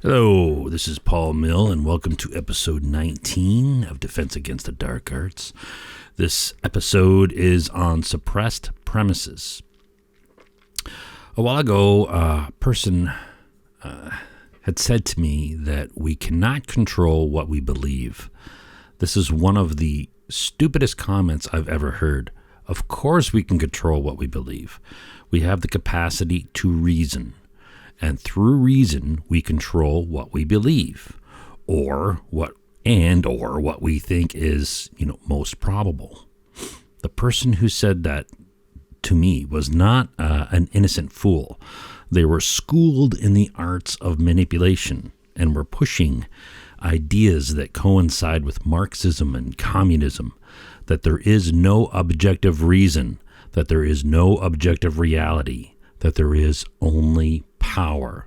Hello, this is Paul Miil, and welcome to episode 19 of Defense Against the Dark Arts. This episode is on suppressed premises. A while ago, a person had said to me that we cannot control what we believe. This is one of the stupidest comments I've ever heard. Of course we can control what we believe. We have the capacity to reason. And through reason, we control what we believe, or what we think is, most probable. The person who said that to me was not an innocent fool. They were schooled in the arts of manipulation and were pushing ideas that coincide with Marxism and communism, that there is no objective reason, that there is no objective reality, that there is only power.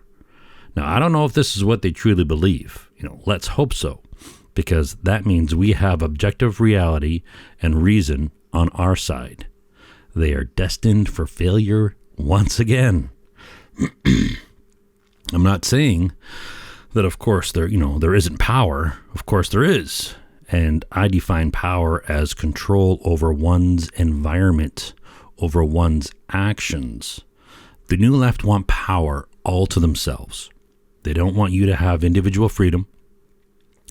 Now, I don't know if this is what they truly believe. Let's hope so, because that means we have objective reality and reason on our side. They are destined for failure once again. I'm not saying that, of course, there isn't power. Of course there is. And I define power as control over one's environment, over one's actions. The New Left want power all to themselves. They don't want you to have individual freedom.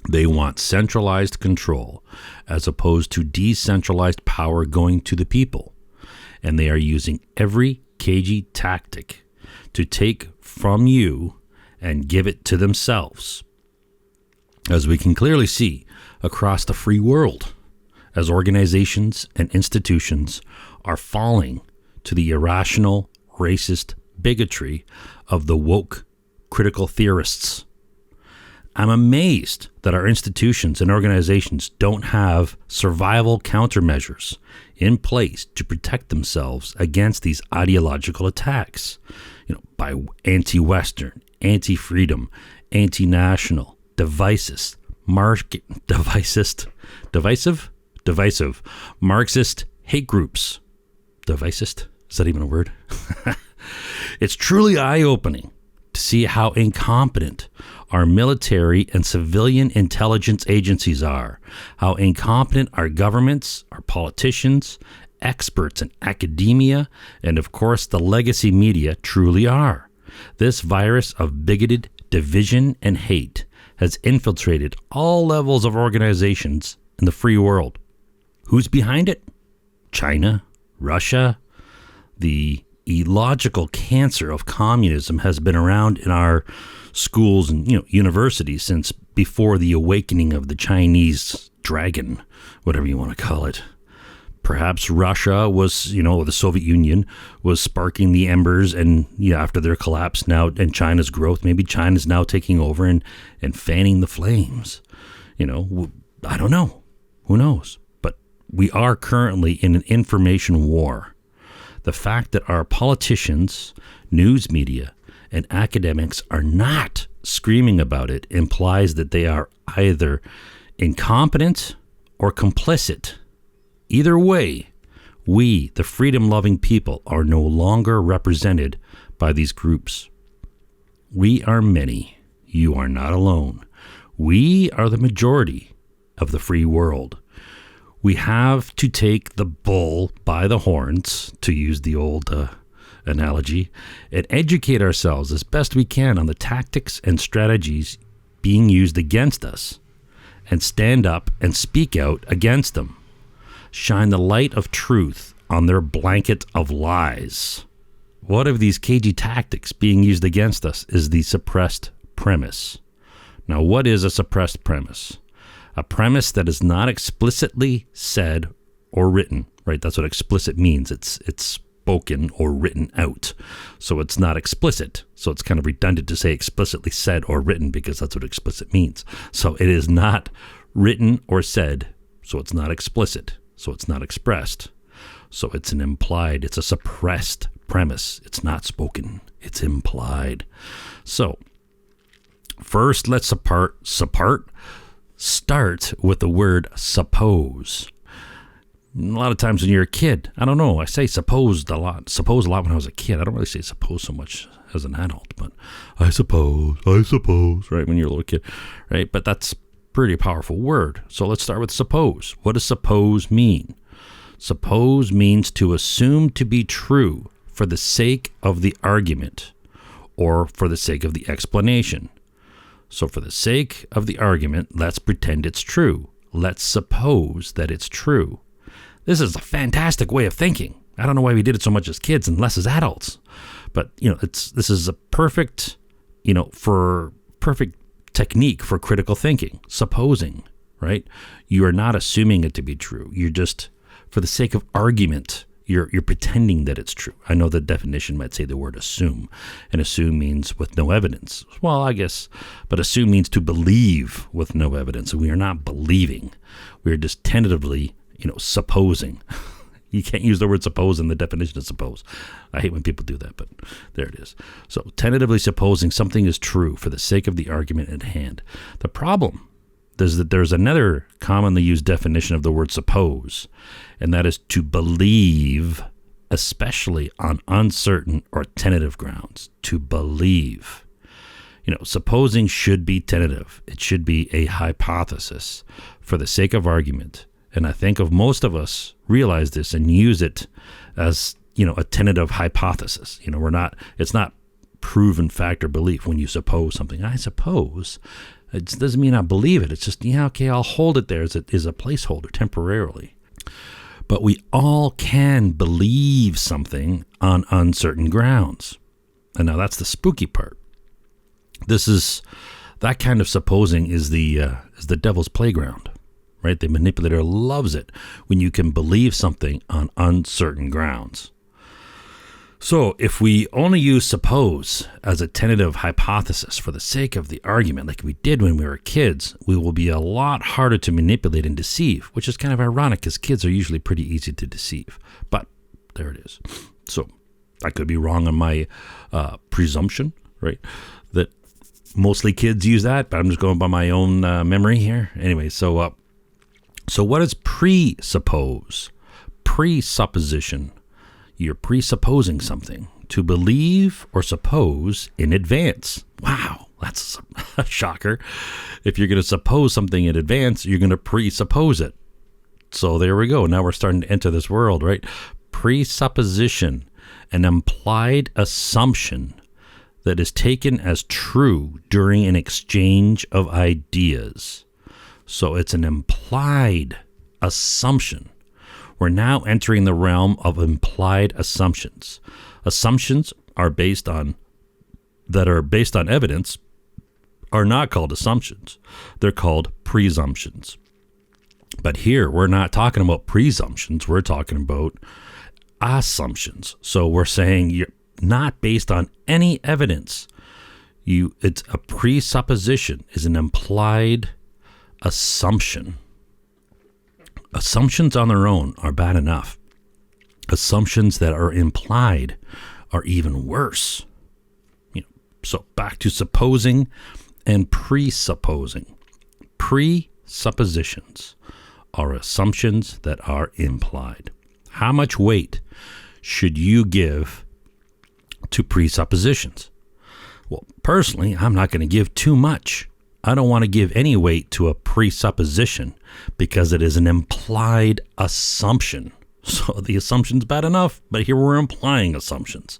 They want centralized control as opposed to decentralized power going to the people. And they are using every cagey tactic to take from you and give it to themselves. As we can clearly see across the free world, as organizations and institutions are falling to the irrational, racist bigotry of the woke critical theorists. I'm amazed that our institutions and organizations don't have survival countermeasures in place to protect themselves against these ideological attacks, by anti-Western, anti-freedom, anti-national, divisive, Marxist hate groups. Divisive? Is that even a word? It's truly eye-opening to see how incompetent our military and civilian intelligence agencies are, how incompetent our governments, our politicians, experts in academia, and of course the legacy media truly are. This virus of bigoted division and hate has infiltrated all levels of organizations in the free world. Who's behind it? China? Russia? The illogical cancer of communism has been around in our schools and universities since before the awakening of the Chinese dragon, whatever you want to call it. Perhaps Russia was, the Soviet Union was sparking the embers, and after their collapse now and China's growth, maybe China's now taking over and fanning the flames. I don't know. Who knows? But we are currently in an information war. The fact that our politicians, news media, and academics are not screaming about it implies that they are either incompetent or complicit. Either way, we, the freedom-loving people, are no longer represented by these groups. We are many. You are not alone. We are the majority of the free world. We have to take the bull by the horns, to use the old analogy, and educate ourselves as best we can on the tactics and strategies being used against us, and stand up and speak out against them. Shine the light of truth on their blanket of lies. One of these cagey tactics being used against us is the suppressed premise. Now, what is a suppressed premise? A premise that is not explicitly said or written, right? That's what explicit means. It's spoken or written out. So it's not explicit. So it's kind of redundant to say explicitly said or written because that's what explicit means. So it is not written or said. So it's not explicit. So it's not expressed. So it's it's a suppressed premise. It's not spoken. It's implied. So first, let's start with the word suppose. A lot of times when you're a kid, I don't know, I say supposed a lot. Suppose a lot when I was a kid. I don't really say suppose so much as an adult, but I suppose, right, when you're a little kid, right? But that's a pretty powerful word. So let's start with suppose. What does suppose mean? Suppose means to assume to be true for the sake of the argument or for the sake of the explanation. So for the sake of the argument, let's pretend it's true. Let's suppose that it's true. This is a fantastic way of thinking. I don't know why we did it so much as kids and less as adults. But, this is a perfect, perfect technique for critical thinking. Supposing, right? You are not assuming it to be true. You're just, for the sake of argument, you're pretending that it's true. I know the definition might say the word assume, and assume means with no evidence. Well, I guess, but assume means to believe with no evidence. And we are not believing. We are just tentatively supposing. You can't use the word suppose in the definition of suppose. I hate when people do that, but there it is. So tentatively supposing something is true for the sake of the argument at hand. The problem is that there's another commonly used definition of the word suppose, and that is to believe, especially on uncertain or tentative grounds. To believe. Supposing should be tentative. It should be a hypothesis for the sake of argument. And I think of most of us realize this and use it as, a tentative hypothesis. It's not proven fact or belief when you suppose something. I suppose. It doesn't mean I believe it. It's just, okay, I'll hold it there as a placeholder temporarily. But we all can believe something on uncertain grounds. And now that's the spooky part. That kind of supposing is the devil's playground. Right? The manipulator loves it when you can believe something on uncertain grounds. So if we only use suppose as a tentative hypothesis for the sake of the argument, like we did when we were kids, we will be a lot harder to manipulate and deceive, which is kind of ironic because kids are usually pretty easy to deceive. But there it is. So I could be wrong on my presumption, right? That mostly kids use that, but I'm just going by my own memory here. Anyway, so what is presuppose? Presupposition. You're presupposing something. To believe or suppose in advance. Wow, that's a shocker. If you're going to suppose something in advance, you're going to presuppose it. So there we go. Now we're starting to enter this world, right? Presupposition, an implied assumption that is taken as true during an exchange of ideas. So it's an implied assumption. We're now entering the realm of implied assumptions. Assumptions are based on evidence are not called assumptions. They're called presumptions. But here we're not talking about presumptions. We're talking about assumptions. So we're saying you're not based on any evidence. It's a presupposition, is an implied assumption. Assumptions on their own are bad enough. Assumptions that are implied are even worse. So back to supposing and presupposing. Presuppositions are assumptions that are implied. How much weight should you give to presuppositions? Well, personally, I'm not going to give too much. I don't want to give any weight to a presupposition because it is an implied assumption. So the assumption's bad enough, but here we're implying assumptions.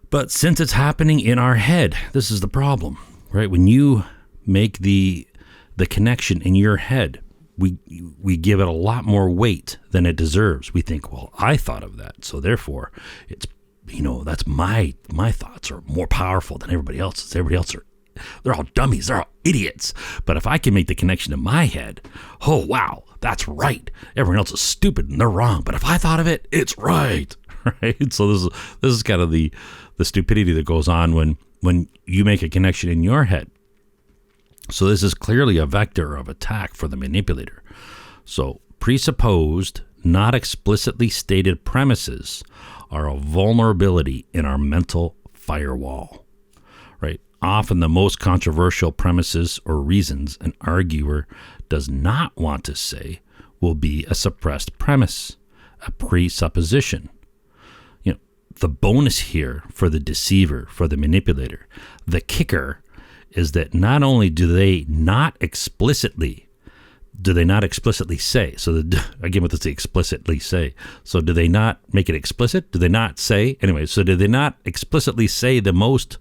But since it's happening in our head, this is the problem, right? When you make the connection in your head, we give it a lot more weight than it deserves. We think, well, I thought of that, so therefore it's, that's my thoughts are more powerful than everybody else's. Everybody else they're all dummies. They're all idiots. But if I can make the connection in my head, oh, wow, that's right. Everyone else is stupid and they're wrong. But if I thought of it, it's right. Right? So this is kind of the stupidity that goes on when you make a connection in your head. So this is clearly a vector of attack for the manipulator. So presupposed, not explicitly stated premises are a vulnerability in our mental firewall. Right? Often the most controversial premises or reasons an arguer does not want to say will be a suppressed premise, a presupposition. The bonus here for the deceiver, for the manipulator, the kicker is that not only do they not explicitly say, so again, what does the explicitly say? So do they not make it explicit? Do they not say, anyway, so do they not explicitly say the most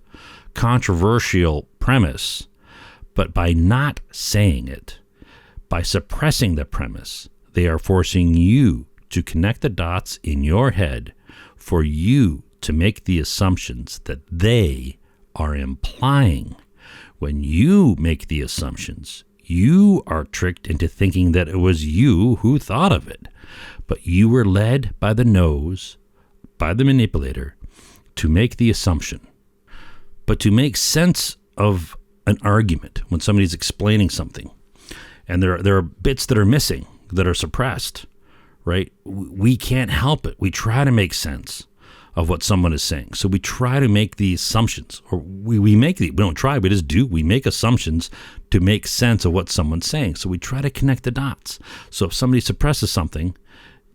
controversial premise, but by not saying it, by suppressing the premise, they are forcing you to connect the dots in your head for you to make the assumptions that they are implying. When you make the assumptions, you are tricked into thinking that it was you who thought of it, but you were led by the nose, by the manipulator, to make the assumption. But to make sense of an argument, when somebody's explaining something, and there are bits that are missing, that are suppressed, right? We can't help it. We try to make sense of what someone is saying. So we try to make the assumptions, or we don't try, we just do. We make assumptions to make sense of what someone's saying. So we try to connect the dots. So if somebody suppresses something,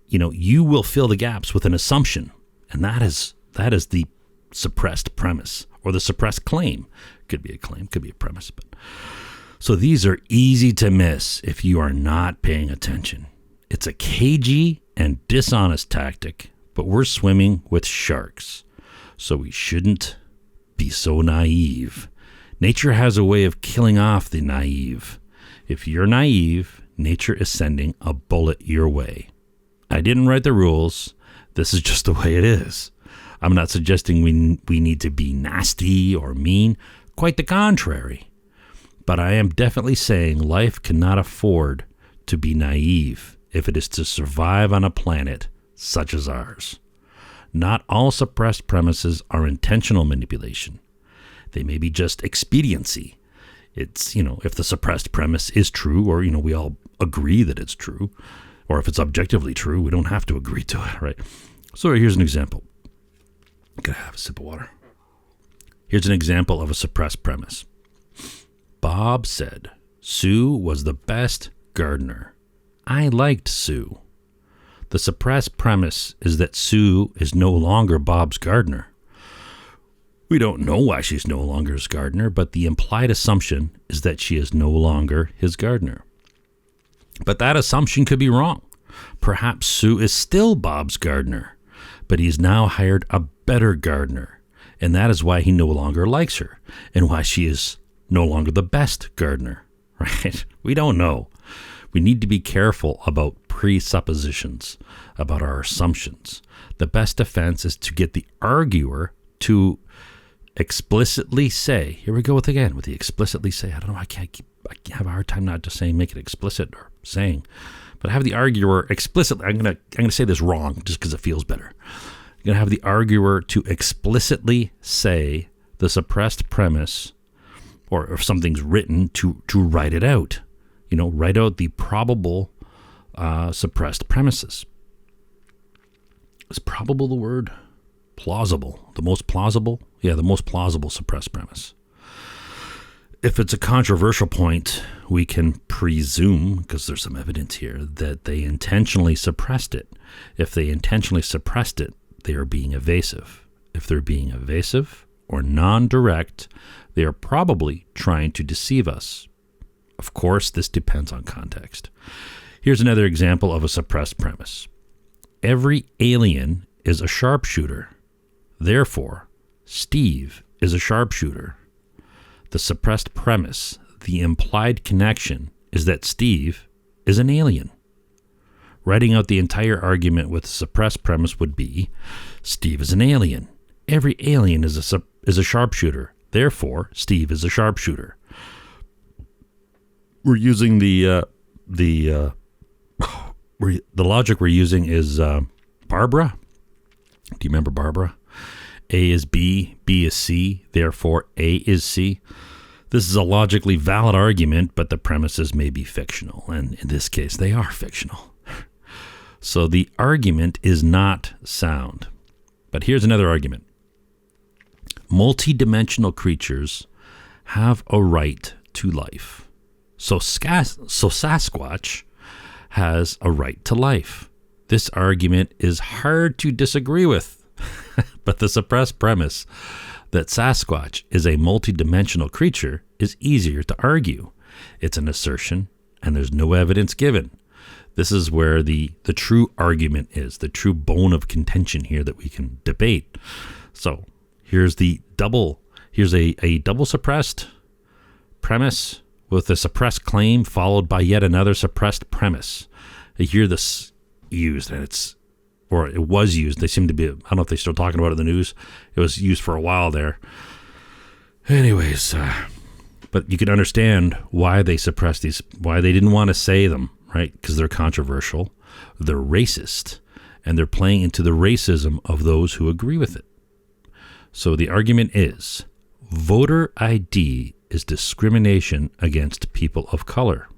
you will fill the gaps with an assumption. And that is the suppressed premise, or the suppressed claim. Could be a claim, could be a premise. So these are easy to miss if you are not paying attention. It's a cagey and dishonest tactic, but we're swimming with sharks, so we shouldn't be so naive. Nature has a way of killing off the naive. If you're naive, nature is sending a bullet your way. I didn't write the rules. This is just the way it is. I'm not suggesting we need to be nasty or mean. Quite the contrary. But I am definitely saying life cannot afford to be naive if it is to survive on a planet such as ours. Not all suppressed premises are intentional manipulation. They may be just expediency. It's, if the suppressed premise is true, or, we all agree that it's true, or if it's objectively true, we don't have to agree to it, right? So here's an example. I'm going to have a sip of water. Here's an example of a suppressed premise. Bob said Sue was the best gardener. I liked Sue. The suppressed premise is that Sue is no longer Bob's gardener. We don't know why she's no longer his gardener, but the implied assumption is that she is no longer his gardener. But that assumption could be wrong. Perhaps Sue is still Bob's gardener, but he's now hired a better gardener, and that is why he no longer likes her, and why she is no longer the best gardener, right? We don't know. We need to be careful about presuppositions, about our assumptions. The best defense is to get the arguer to explicitly say, here we go with the explicitly say. I don't know, I have a hard time not just saying make it explicit or saying, but have the arguer explicitly, I'm gonna say this wrong just because it feels better. I'm gonna have the arguer to explicitly say the suppressed premise, or if something's written, to write it out. Write out the probable suppressed premises. Is probable the word? Plausible. The most plausible? Yeah, the most plausible suppressed premise. If it's a controversial point, we can presume, because there's some evidence here, that they intentionally suppressed it. If they intentionally suppressed it, they are being evasive. If they're being evasive or non-direct, they are probably trying to deceive us. Of course, this depends on context. Here's another example of a suppressed premise. Every alien is a sharpshooter. Therefore, Steve is a sharpshooter. The suppressed premise, the implied connection, is that Steve is an alien. Writing out the entire argument with a suppressed premise would be, Steve is an alien. Every alien is a sharpshooter. Therefore, Steve is a sharpshooter. We're using the logic we're using is Barbara. Do you remember Barbara? A is B, B is C, therefore A is C. This is a logically valid argument, but the premises may be fictional, and in this case, they are fictional. So the argument is not sound. But here's another argument. Multidimensional creatures have a right to life. So Sasquatch has a right to life. This argument is hard to disagree with, but the suppressed premise that Sasquatch is a multidimensional creature is easier to argue. It's an assertion, and there's no evidence given. This is where the true argument is, the true bone of contention here that we can debate. So here's a double suppressed premise with a suppressed claim followed by yet another suppressed premise. You hear this used, and it was used. They seem to be, I don't know if they're still talking about it in the news. It was used for a while there. Anyways, but you can understand why they suppressed these, why they didn't want to say them, right? Because they're controversial, they're racist, and they're playing into the racism of those who agree with it. So the argument is, voter ID is discrimination against people of color.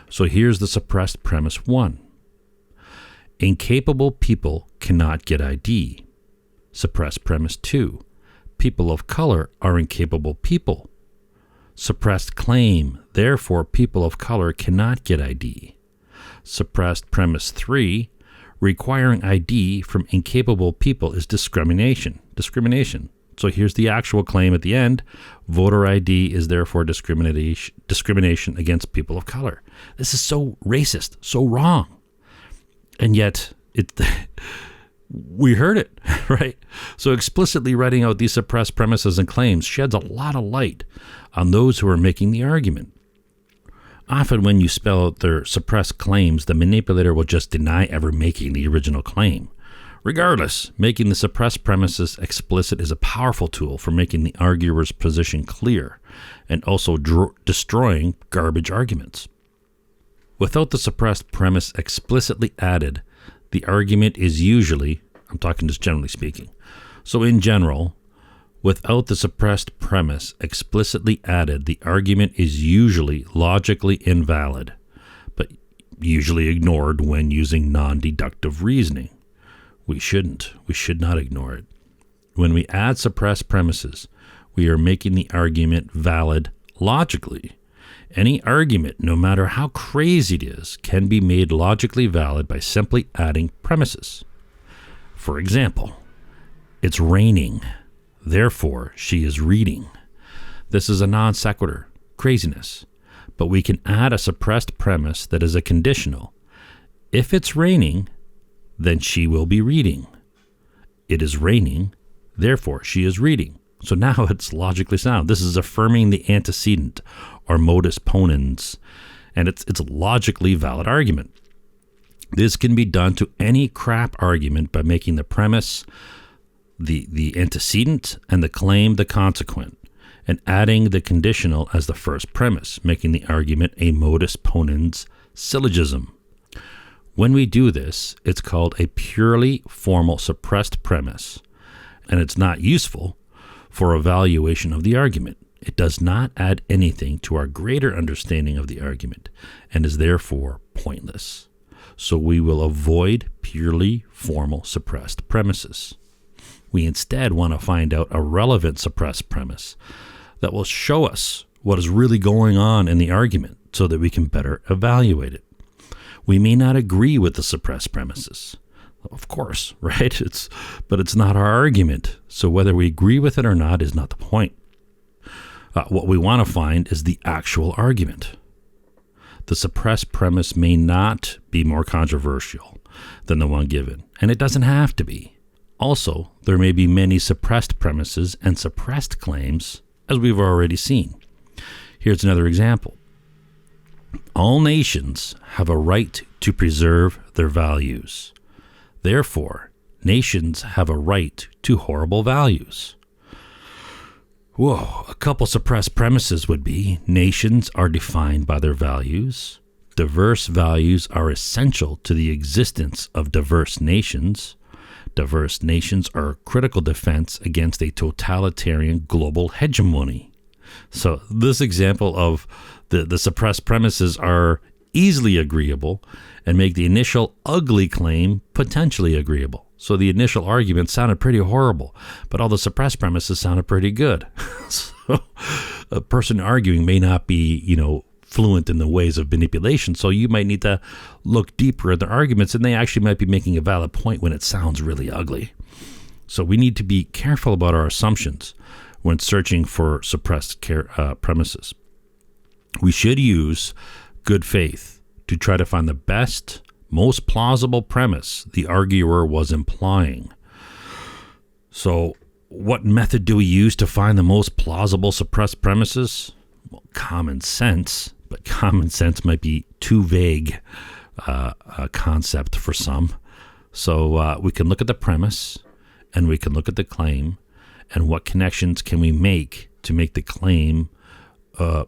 So here's the suppressed premise 1. Incapable people cannot get ID. Suppressed premise 2. People of color are incapable people. Suppressed claim, therefore people of color cannot get ID. Suppressed premise 3. Requiring ID from incapable people is discrimination. So here's the actual claim at the end. Voter ID is therefore discrimination against people of color. This is so racist, so wrong. And yet, we heard it, right? So explicitly writing out these suppressed premises and claims sheds a lot of light on those who are making the argument. Often when you spell out their suppressed claims, the manipulator will just deny ever making the original claim. Regardless, making the suppressed premises explicit is a powerful tool for making the arguer's position clear and also destroying garbage arguments. Without the suppressed premise explicitly added, the argument is usually, I'm talking just generally speaking, so in general, without the suppressed premise explicitly added, the argument is usually logically invalid, but usually ignored when using non-deductive reasoning. We should not ignore it. When we add suppressed premises, we are making the argument valid logically. Any argument, no matter how crazy it is, can be made logically valid by simply adding premises. For example, it's raining, therefore she is reading. This is a non sequitur, craziness, but we can add a suppressed premise that is a conditional. If it's raining, then she will be reading. It is raining, therefore she is reading. So now it's logically sound. This is affirming the antecedent or modus ponens, and it's a logically valid argument. This can be done to any crap argument by making the premise the antecedent and the claim the consequent, and adding the conditional as the first premise, making the argument a modus ponens syllogism. When we do this, it's called a purely formal suppressed premise, and it's not useful for evaluation of the argument. It does not add anything to our greater understanding of the argument, and is therefore pointless. So we will avoid purely formal suppressed premises. We instead want to find out a relevant suppressed premise that will show us what is really going on in the argument so that we can better evaluate it. We may not agree with the suppressed premises, of course, right? But it's not our argument. So whether we agree with it or not is not the point. What we want to find is the actual argument. The suppressed premise may not be more controversial than the one given, and it doesn't have to be. Also, there may be many suppressed premises and suppressed claims, as we've already seen. Here's another example. All nations have a right to preserve their values. Therefore, nations have a right to horrible values. Whoa, a couple suppressed premises would be: nations are defined by their values. Diverse values are essential to the existence of diverse nations. Diverse nations are a critical defense against a totalitarian global hegemony. So this example of the suppressed premises are easily agreeable and make the initial ugly claim potentially agreeable. So the initial argument sounded pretty horrible, but all the suppressed premises sounded pretty good. So a person arguing may not be, fluent in the ways of manipulation. So you might need to look deeper at their arguments, and they actually might be making a valid point when it sounds really ugly. So we need to be careful about our assumptions when searching for suppressed premises. We should use good faith to try to find the best, most plausible premise the arguer was implying. So what method do we use to find the most plausible suppressed premises? Well, common sense, but common sense might be too vague a concept for some. So we can look at the premise, and we can look at the claim, and what connections can we make to make the claim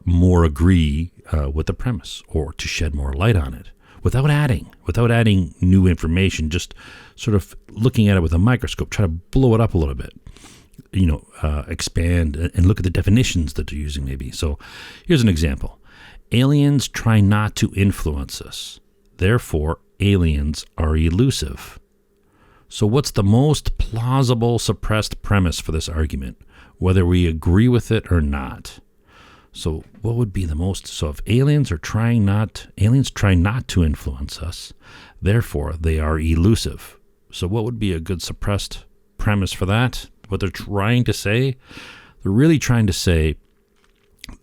more agree with the premise, or to shed more light on it without adding new information, just sort of looking at it with a microscope, try to blow it up a little bit, expand and look at the definitions that they're using maybe. So here's an example. Aliens try not to influence us. Therefore, aliens are elusive. So what's the most plausible suppressed premise for this argument, whether we agree with it or not? So what would be the most? So if aliens try not to influence us, therefore they are elusive. So what would be a good suppressed premise for that? What they're trying to say? They're really trying to say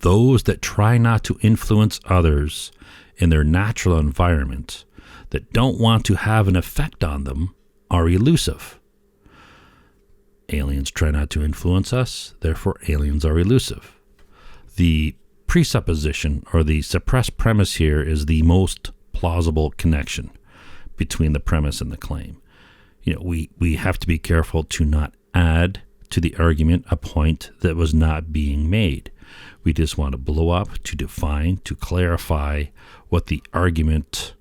those that try not to influence others in their natural environment, that don't want to have an effect on them, are elusive. Aliens try not to influence us, therefore aliens are elusive. The presupposition or the suppressed premise here is the most plausible connection between the premise and the claim. We have to be careful to not add to the argument a point that was not being made. We just want to blow up, to define, to clarify what the argument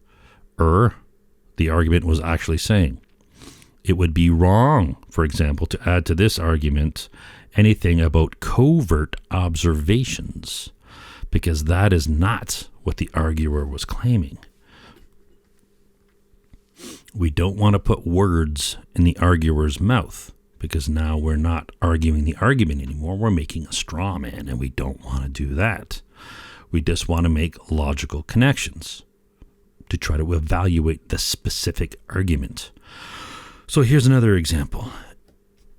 was actually saying. It would be wrong, for example, to add to this argument anything about covert observations, because that is not what the arguer was claiming. We don't want to put words in the arguer's mouth, because now we're not arguing the argument anymore. We're making a straw man, and we don't want to do that. We just want to make logical connections to try to evaluate the specific argument. So here's another example.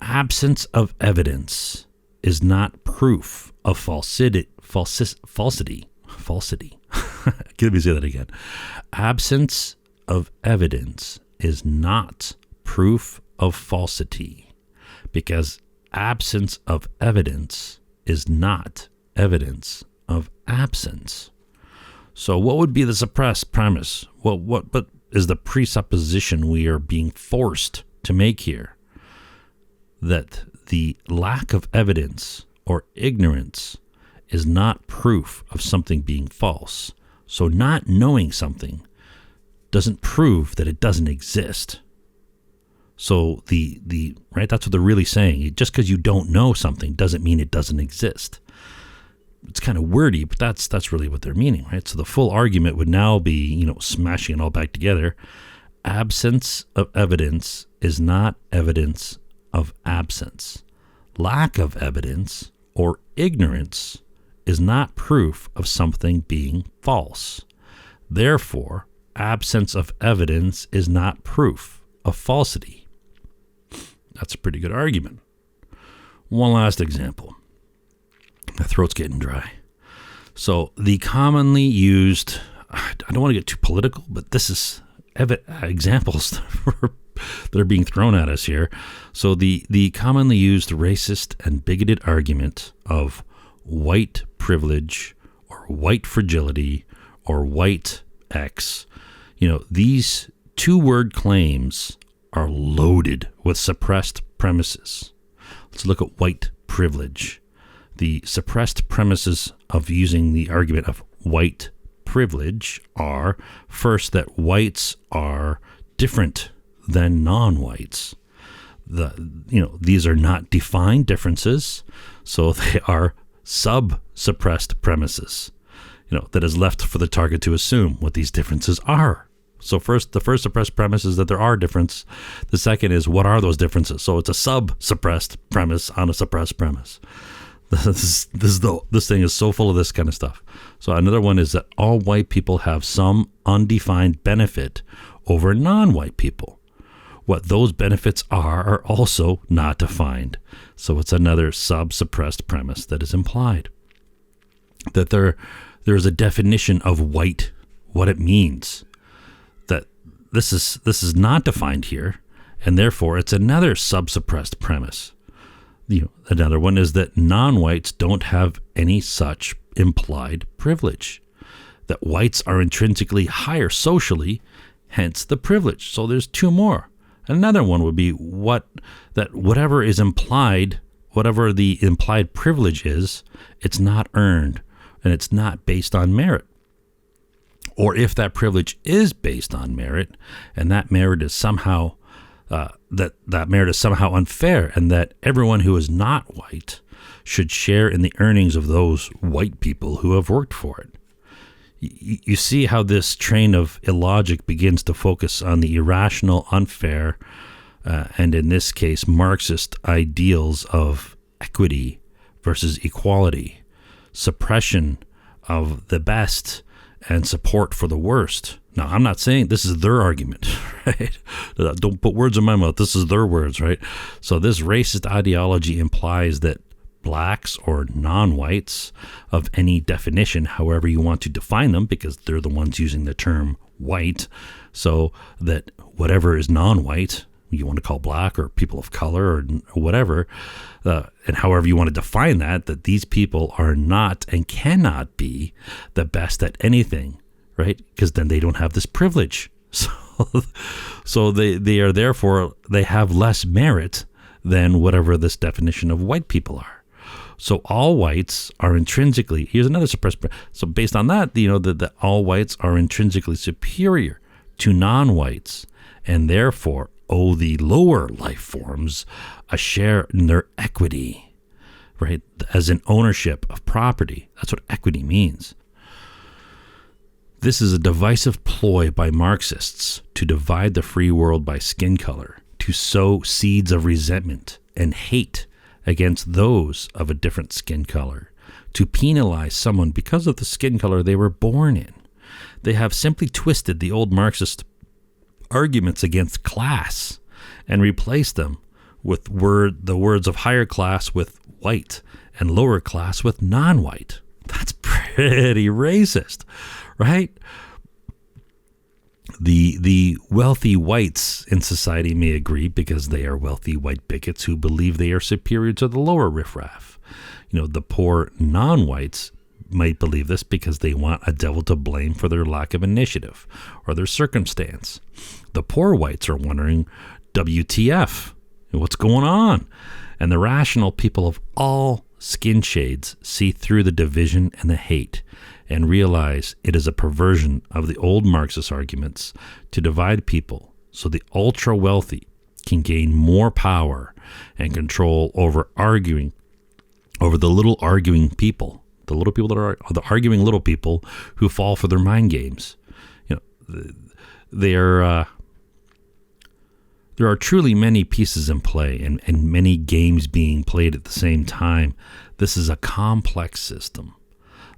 Absence of evidence is not proof of falsity. Falsity. Let me say that again. Absence of evidence is not proof of falsity, because absence of evidence is not evidence of absence. So what would be the suppressed premise? What is the presupposition we are being forced to make here? That the lack of evidence or ignorance is not proof of something being false. So not knowing something doesn't prove that it doesn't exist. So right, that's what they're really saying. Just because you don't know something doesn't mean it doesn't exist. It's kind of wordy, but that's really what they're meaning, right? So the full argument would now be, smashing it all back together. Absence of evidence is not evidence of absence. Lack of evidence or ignorance is not proof of something being false. Therefore, absence of evidence is not proof of falsity. That's a pretty good argument. One last example. My throat's getting dry. So the commonly used, I don't want to get too political, but this is examples that are being thrown at us here. So the commonly used racist and bigoted argument of white privilege or white fragility or white X, these two-word claims are loaded with suppressed premises. Let's look at white privilege. The suppressed premises of using the argument of white privilege are, first, that whites are different than non-whites. These are not defined differences, so they are sub-suppressed premises, that is left for the target to assume what these differences are. So the first suppressed premise is that there are differences. The second is, what are those differences? So it's a sub-suppressed premise on a suppressed premise. This thing is so full of this kind of stuff. So another one is that all white people have some undefined benefit over non-white people. What those benefits are also not defined. So it's another sub-suppressed premise that is implied. That there's a definition of white, what it means. That this is not defined here, and therefore it's another sub-suppressed premise. Another one is that non-whites don't have any such implied privilege. That whites are intrinsically higher socially, hence the privilege. So there's two more. Another one would be whatever is implied, whatever the implied privilege is, it's not earned and it's not based on merit. Or if that privilege is based on merit and that merit is somehow that merit is somehow unfair, and that everyone who is not white should share in the earnings of those white people who have worked for it. You see how this train of illogic begins to focus on the irrational, unfair, and in this case, Marxist ideals of equity versus equality, suppression of the best and support for the worst. Now, I'm not saying this is their argument, right? Don't put words in my mouth. This is their words, right? So this racist ideology implies that blacks or non-whites of any definition, however you want to define them, because they're the ones using the term white, so that whatever is non-white, you want to call black or people of color or whatever, and however you want to define that these people are not and cannot be the best at anything, right? Because then they don't have this privilege. So they are therefore, they have less merit than whatever this definition of white people are. So all whites are intrinsically, here's another suppressed, so based on that, that all whites are intrinsically superior to non-whites, and therefore owe the lower life forms a share in their equity, right? As an ownership of property. That's what equity means. This is a divisive ploy by Marxists to divide the free world by skin color, to sow seeds of resentment and hate against those of a different skin color, to penalize someone because of the skin color they were born in. They have simply twisted the old Marxist arguments against class and replaced them with the words of higher class with white and lower class with non-white. That's pretty racist, right? The wealthy whites in society may agree because they are wealthy white bigots who believe they are superior to the lower riffraff. The poor non-whites might believe this because they want a devil to blame for their lack of initiative or their circumstance. The poor whites are wondering, WTF, what's going on? And the rational people of all skin shades see through the division and the hate and realize it is a perversion of the old Marxist arguments to divide people so the ultra wealthy can gain more power and control over the little arguing people, the little people that are the arguing little people who fall for their mind games. There are truly many pieces in play and many games being played at the same time. This is a complex system.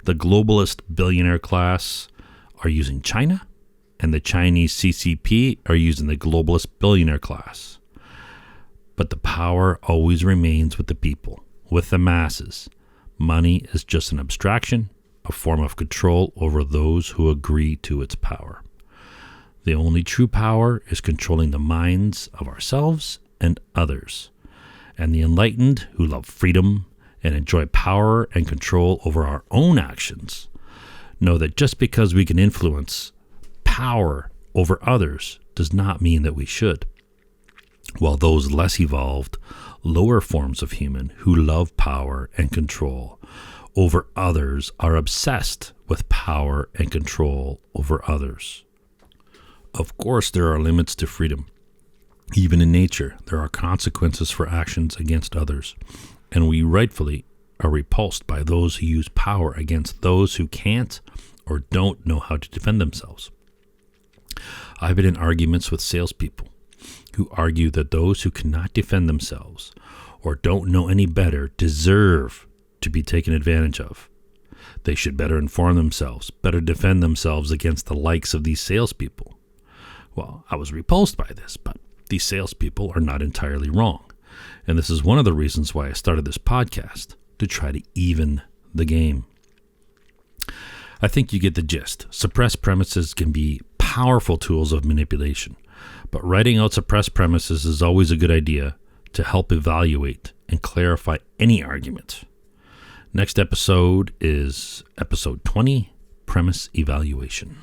The globalist billionaire class are using China, and the Chinese CCP are using the globalist billionaire class. But the power always remains with the people, with the masses. Money is just an abstraction, a form of control over those who agree to its power. The only true power is controlling the minds of ourselves and others. And the enlightened who love freedom and enjoy power and control over our own actions know that just because we can influence power over others does not mean that we should. While those less evolved, lower forms of human who love power and control over others are obsessed with power and control over others. Of course, there are limits to freedom. Even in nature, there are consequences for actions against others, and we rightfully are repulsed by those who use power against those who can't or don't know how to defend themselves. I've been in arguments with salespeople who argue that those who cannot defend themselves or don't know any better deserve to be taken advantage of. They should better inform themselves, better defend themselves against the likes of these salespeople. Well, I was repulsed by this, but these salespeople are not entirely wrong. And this is one of the reasons why I started this podcast, to try to even the game. I think you get the gist. Suppressed premises can be powerful tools of manipulation, but writing out suppressed premises is always a good idea to help evaluate and clarify any argument. Next episode is episode 20, Premise Evaluation.